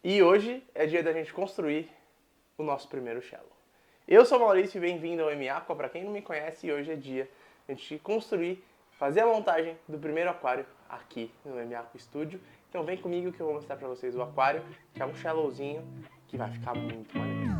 E hoje é dia da gente construir o nosso primeiro shallow. Eu sou o Maurício e bem-vindo ao MAqua. Para quem não me conhece, hoje é dia de a gente construir, fazer a montagem do primeiro aquário aqui no MAqua Studio. Então vem comigo que eu vou mostrar para vocês o aquário, que é um shallowzinho que vai ficar muito maneiro.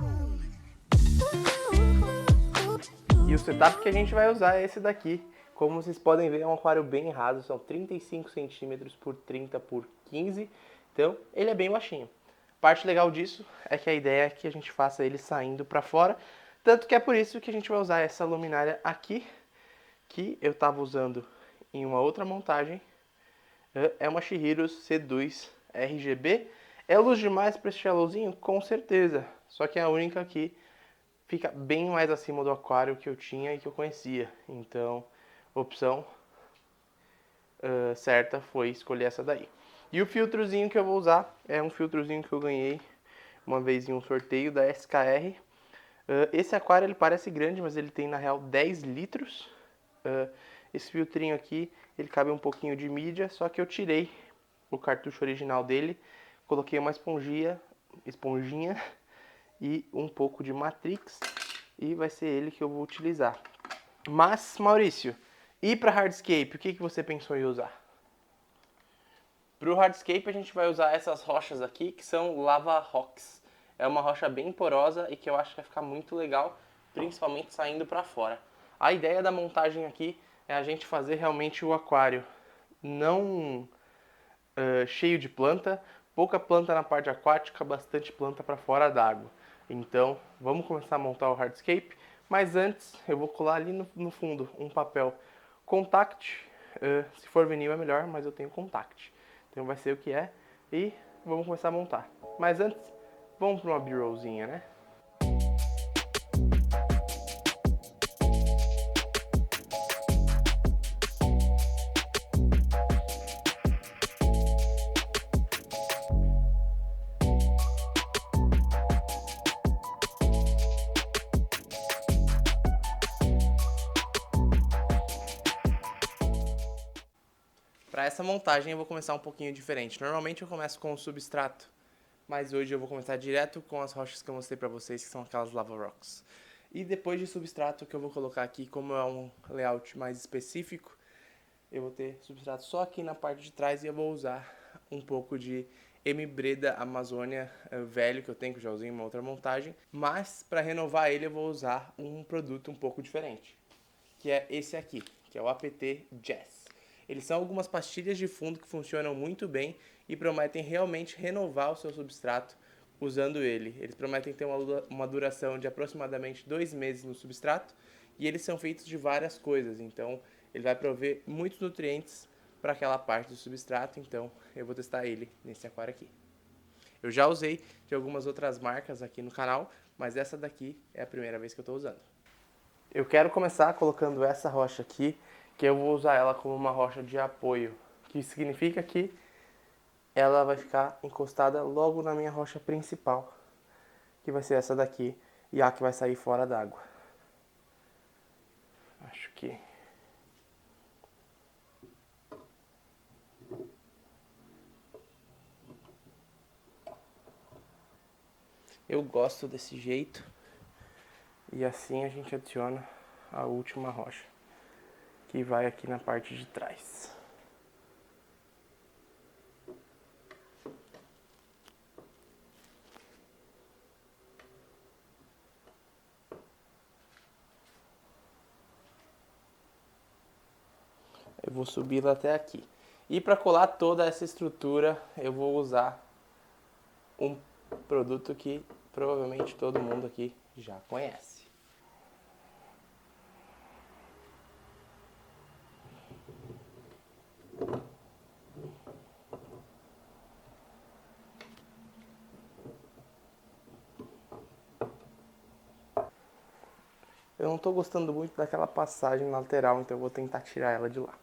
E o setup que a gente vai usar é esse daqui. Como vocês podem ver, é um aquário bem raso, são 35 centímetros por 30 por 15, então ele é bem baixinho. A parte legal disso é que a ideia é que a gente faça ele saindo para fora, tanto que é por isso que a gente vai usar essa luminária aqui, que eu estava usando em uma outra montagem. É uma Shihiro C2 RGB. É luz demais para esse shallowzinho? Com certeza, só que é a única que fica bem mais acima do aquário que eu tinha e que eu conhecia. Então, a opção certa foi escolher essa daí. E o filtrozinho que eu vou usar é um filtrozinho que eu ganhei uma vez em um sorteio da SKR. Esse aquário ele parece grande, mas ele tem na real 10 litros. Esse filtrinho aqui, ele cabe um pouquinho de mídia, só que eu tirei o cartucho original dele, coloquei uma esponjinha e um pouco de Matrix, e vai ser ele que eu vou utilizar. Mas, Maurício, e para hardscape, o que você pensou em usar? Para o hardscape a gente vai usar essas rochas aqui, que são lava rocks. É uma rocha bem porosa e que eu acho que vai ficar muito legal, principalmente saindo para fora. A ideia da montagem aqui é a gente fazer realmente o aquário não cheio de planta, pouca planta na parte aquática, bastante planta para fora d'água. Então, vamos começar a montar o hardscape, mas antes eu vou colar ali no fundo um papel contact, se for vinil é melhor, mas eu tenho contact. Então vai ser o que é e vamos começar a montar. Mas antes, vamos para uma b-rollzinha, né? Para essa montagem eu vou começar um pouquinho diferente. Normalmente eu começo com o substrato, mas hoje eu vou começar direto com as rochas que eu mostrei para vocês, que são aquelas lava rocks. E depois de substrato que eu vou colocar aqui, como é um layout mais específico, eu vou ter substrato só aqui na parte de trás e eu vou usar um pouco de M-Breda Amazônia velho que eu tenho, que eu já usei em uma outra montagem. Mas para renovar ele eu vou usar um produto um pouco diferente, que é esse aqui, que é o APT Jazz. Eles são algumas pastilhas de fundo que funcionam muito bem e prometem realmente renovar o seu substrato usando ele. Eles prometem ter uma duração de aproximadamente 2 meses no substrato e eles são feitos de várias coisas, então ele vai prover muitos nutrientes para aquela parte do substrato, então eu vou testar ele nesse aquário aqui. Eu já usei de algumas outras marcas aqui no canal, mas essa daqui é a primeira vez que eu estou usando. Eu quero começar colocando essa rocha aqui, que eu vou usar ela como uma rocha de apoio, que significa que ela vai ficar encostada logo na minha rocha principal, que vai ser essa daqui, e a que vai sair fora d'água. Acho que... eu gosto desse jeito, e assim a gente adiciona a última rocha, que vai aqui na parte de trás. Eu vou subi-la até aqui. E para colar toda essa estrutura, eu vou usar um produto que provavelmente todo mundo aqui já conhece. Eu não estou gostando muito daquela passagem lateral, então eu vou tentar tirar ela de lá.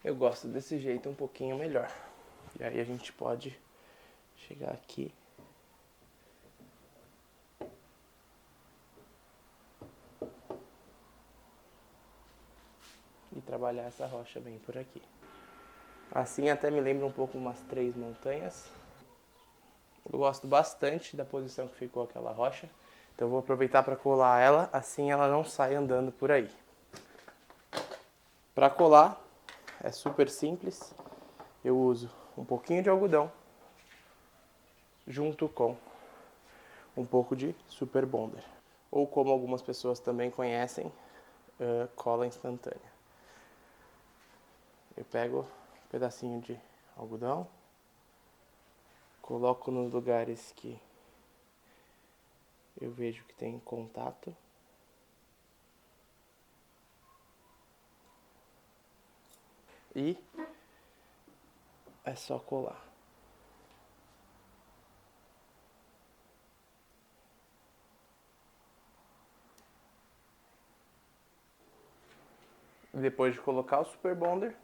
Eu gosto desse jeito um pouquinho melhor. E aí a gente pode chegar aqui. E trabalhar essa rocha bem por aqui. Assim até me lembra um pouco umas 3 montanhas. Eu gosto bastante da posição que ficou aquela rocha. Então eu vou aproveitar para colar ela, assim ela não sai andando por aí. Para colar é super simples. Eu uso um pouquinho de algodão junto com um pouco de Super Bonder. Ou como algumas pessoas também conhecem, cola instantânea. Eu pego um pedacinho de algodão, coloco nos lugares que eu vejo que tem contato. E é só colar. Depois de colocar o Super Bonder,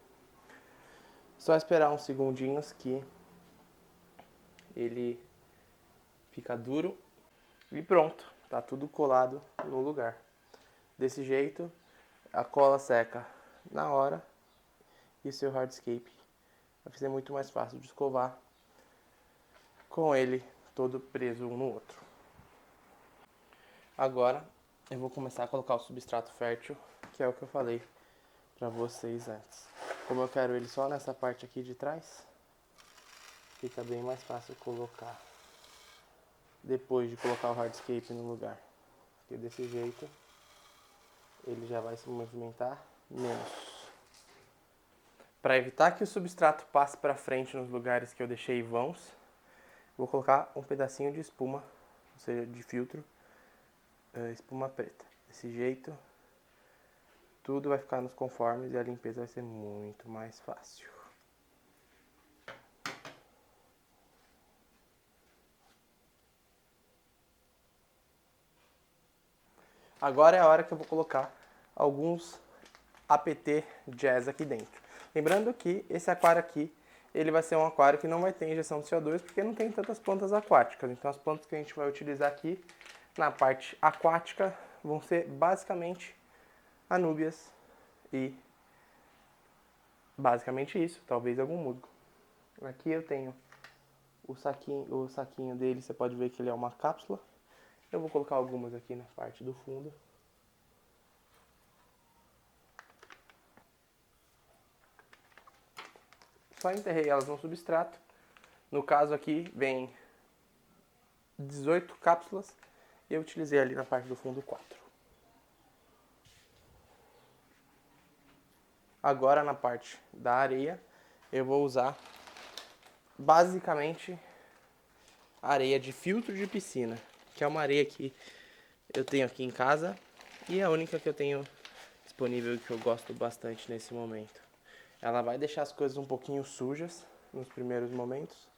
só esperar uns segundinhos que ele fica duro e pronto, tá tudo colado no lugar. Desse jeito, a cola seca na hora e seu hardscape vai ser muito mais fácil de escovar com ele todo preso um no outro. Agora eu vou começar a colocar o substrato fértil, que é o que eu falei para vocês antes. Como eu quero ele só nessa parte aqui de trás, fica bem mais fácil colocar depois de colocar o hardscape no lugar. Porque desse jeito ele já vai se movimentar menos. Para evitar que o substrato passe para frente nos lugares que eu deixei vãos, vou colocar um pedacinho de espuma, ou seja, de filtro, espuma preta. Desse jeito, tudo vai ficar nos conformes e a limpeza vai ser muito mais fácil. Agora é a hora que eu vou colocar alguns APT Jazz aqui dentro. Lembrando que esse aquário aqui, ele vai ser um aquário que não vai ter injeção de CO2 porque não tem tantas plantas aquáticas. Então as plantas que a gente vai utilizar aqui na parte aquática vão ser basicamente anúbias e basicamente isso, talvez algum musgo. Aqui eu tenho o saquinho dele, você pode ver que ele é uma cápsula. Eu vou colocar algumas aqui na parte do fundo. Só enterrei elas no substrato. No caso aqui vem 18 cápsulas e eu utilizei ali na parte do fundo 4. Agora na parte da areia eu vou usar basicamente areia de filtro de piscina, que é uma areia que eu tenho aqui em casa e é a única que eu tenho disponível e que eu gosto bastante nesse momento. Ela vai deixar as coisas um pouquinho sujas nos primeiros momentos,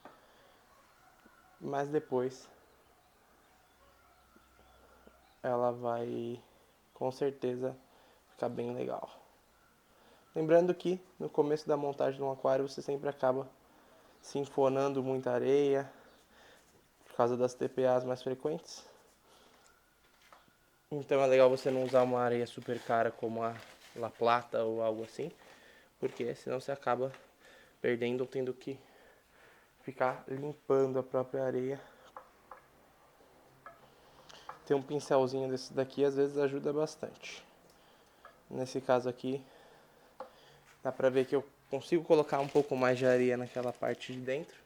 mas depois ela vai com certeza ficar bem legal. Lembrando que no começo da montagem de um aquário você sempre acaba sinfonando muita areia por causa das TPAs mais frequentes. Então é legal você não usar uma areia super cara como a La Plata ou algo assim, porque senão você acaba perdendo ou tendo que ficar limpando a própria areia. Ter um pincelzinho desse daqui às vezes ajuda bastante. Nesse caso aqui, dá pra ver que eu consigo colocar um pouco mais de areia naquela parte de dentro.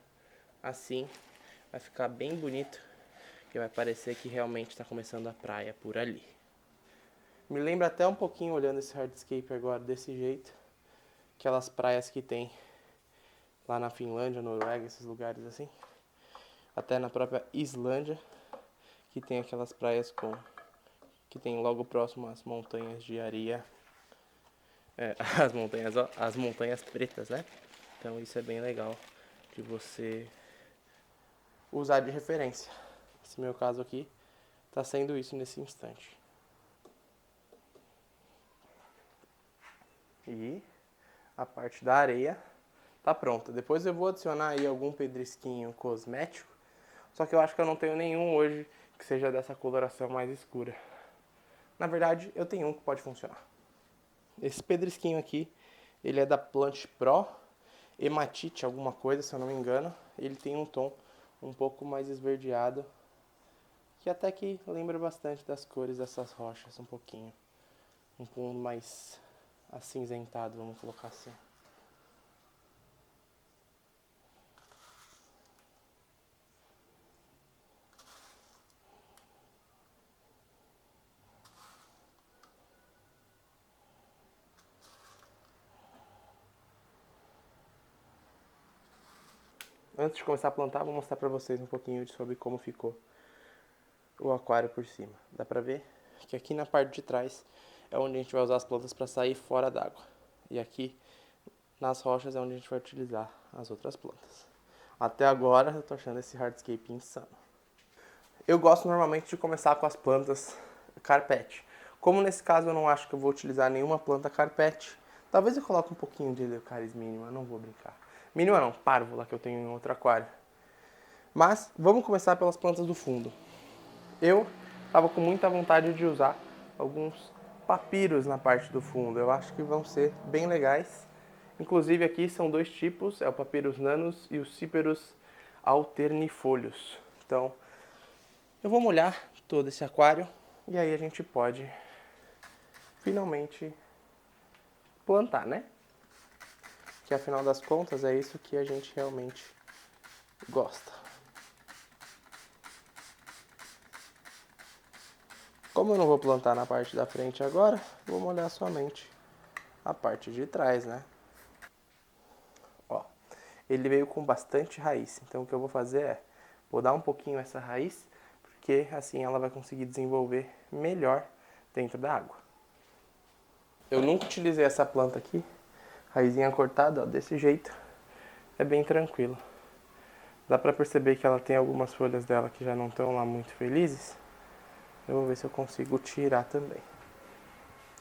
Assim vai ficar bem bonito, que vai parecer que realmente está começando a praia por ali. Me lembra até um pouquinho, olhando esse hardscape agora desse jeito, aquelas praias que tem lá na Finlândia, Noruega, esses lugares assim. Até na própria Islândia, que tem aquelas praias que tem logo próximo as montanhas de areia. As montanhas pretas, né? Então isso é bem legal de você usar de referência. Esse meu caso aqui está sendo isso nesse instante. E a parte da areia tá pronta. Depois eu vou adicionar aí algum pedrisquinho cosmético, só que eu acho que eu não tenho nenhum hoje que seja dessa coloração mais escura. Na verdade, eu tenho um que pode funcionar. Esse pedrisquinho aqui, ele é da Plant Pro, hematite alguma coisa, se eu não me engano. Ele tem um tom um pouco mais esverdeado, que até que lembra bastante das cores dessas rochas, um pouquinho. Um tom mais acinzentado, vamos colocar assim. Antes de começar a plantar, vou mostrar pra vocês um pouquinho sobre como ficou o aquário por cima. Dá pra ver que aqui na parte de trás é onde a gente vai usar as plantas para sair fora d'água. E aqui nas rochas é onde a gente vai utilizar as outras plantas. Até agora eu tô achando esse hardscape insano. Eu gosto normalmente de começar com as plantas carpete. Como nesse caso eu não acho que eu vou utilizar nenhuma planta carpete, talvez eu coloque um pouquinho de Eleucaris mínima, não vou brincar. Mínima não, párvula que eu tenho em outro aquário. Mas vamos começar pelas plantas do fundo. Eu estava com muita vontade de usar alguns papiros na parte do fundo. Eu acho que vão ser bem legais. Inclusive aqui são dois tipos, é o Papyrus nanus e o Cyperus alternifolius. Então, eu vou molhar todo esse aquário e aí a gente pode finalmente plantar, né? Que afinal das contas é isso que a gente realmente gosta. Como eu não vou plantar na parte da frente agora, vou molhar somente a parte de trás, né? Ó, ele veio com bastante raiz, então o que eu vou fazer é podar um pouquinho essa raiz, porque assim ela vai conseguir desenvolver melhor dentro da água. Eu nunca utilizei essa planta aqui, raizinha cortada, ó, desse jeito, é bem tranquilo. Dá pra perceber que ela tem algumas folhas dela que já não estão lá muito felizes. Eu vou ver se eu consigo tirar também.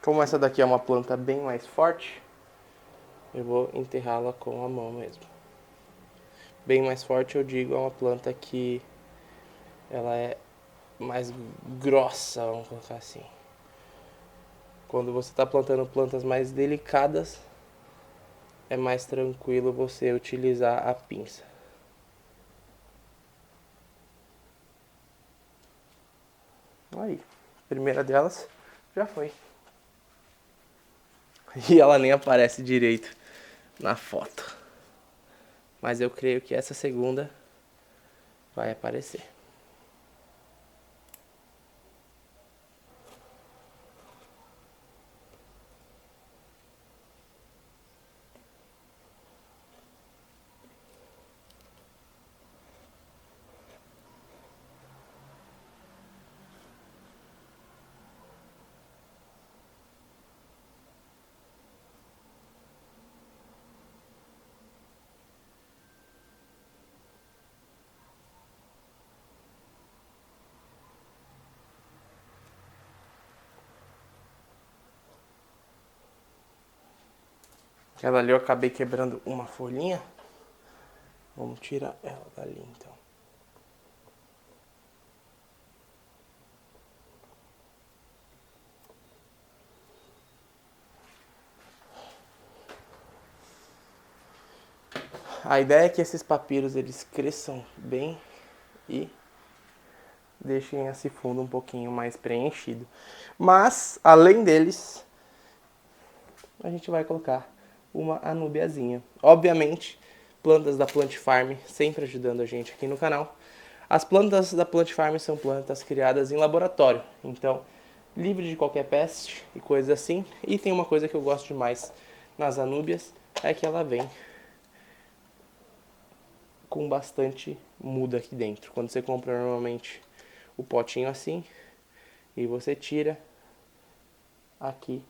Como essa daqui é uma planta bem mais forte, eu vou enterrá-la com a mão mesmo. Bem mais forte eu digo, é uma planta que ela é mais grossa, vamos colocar assim. Quando você está plantando plantas mais delicadas, é mais tranquilo você utilizar a pinça. Aí, a primeira delas já foi. E ela nem aparece direito na foto. Mas eu creio que essa segunda vai aparecer. Ela ali eu acabei quebrando uma folhinha. Vamos tirar ela dali então. A ideia é que esses papiros eles cresçam bem e deixem esse fundo um pouquinho mais preenchido. Mas, além deles, a gente vai colocar uma anubiazinha. Obviamente, plantas da Plant Farm sempre ajudando a gente aqui no canal. As plantas da Plant Farm são plantas criadas em laboratório, então livre de qualquer peste e coisas assim. E tem uma coisa que eu gosto demais nas anúbias, é que ela vem com bastante muda aqui dentro. Quando você compra normalmente o potinho assim e você tira, aqui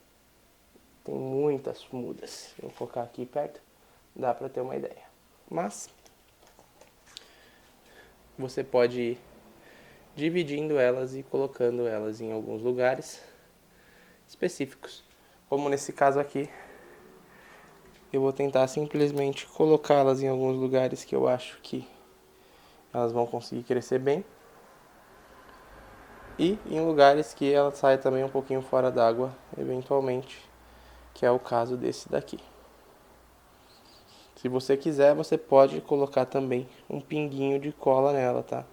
tem muitas mudas. Eu vou colocar aqui perto, dá pra ter uma ideia. Mas você pode ir dividindo elas e colocando elas em alguns lugares específicos. Como nesse caso aqui, eu vou tentar simplesmente colocá-las em alguns lugares que eu acho que elas vão conseguir crescer bem. E em lugares que ela saia também um pouquinho fora d'água, eventualmente, que é o caso desse daqui. Se você quiser, você pode colocar também um pinguinho de cola nela, tá?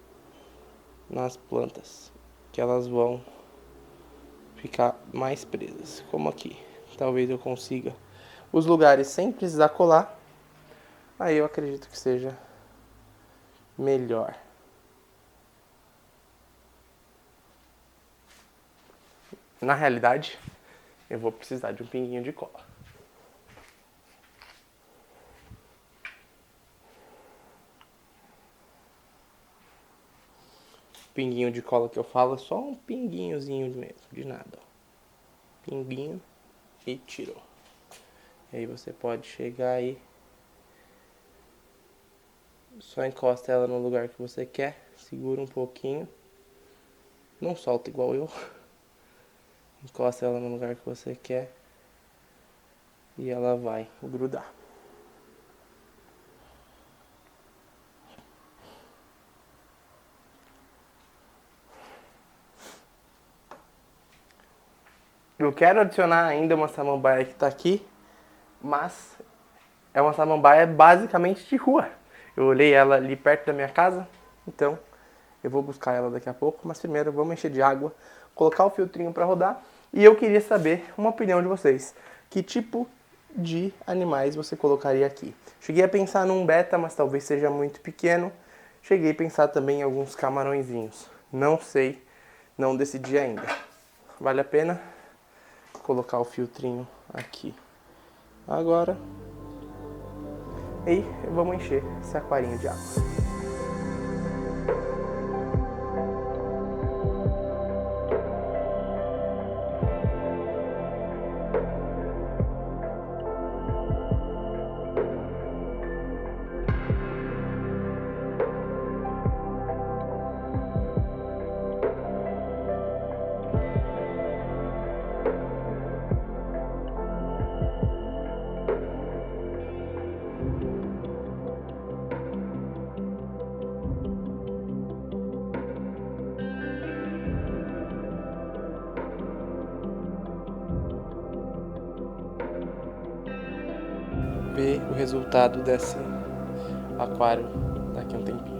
Nas plantas, que elas vão ficar mais presas, como aqui. Talvez eu consiga os lugares sem precisar colar. Aí eu acredito que seja melhor. Na realidade, eu vou precisar de um pinguinho de cola. Pinguinho de cola que eu falo é só um pinguinhozinho mesmo, de nada. Pinguinho e tirou. E aí você pode chegar aí, só encosta ela no lugar que você quer, segura um pouquinho, não solta igual eu. Encosta ela no lugar que você quer e ela vai grudar. Eu quero adicionar ainda uma samambaia que tá aqui, mas é uma samambaia basicamente de rua. Eu olhei ela ali perto da minha casa, então eu vou buscar ela daqui a pouco, mas primeiro vamos encher de água, colocar o filtrinho para rodar. E eu queria saber uma opinião de vocês. Que tipo de animais você colocaria aqui? Cheguei a pensar num beta, mas talvez seja muito pequeno. Cheguei a pensar também em alguns camarõezinhos. Não sei, não decidi ainda. Vale a pena colocar o filtrinho aqui agora. E vamos encher esse aquarinho de água. Ver o resultado desse aquário daqui a um tempinho.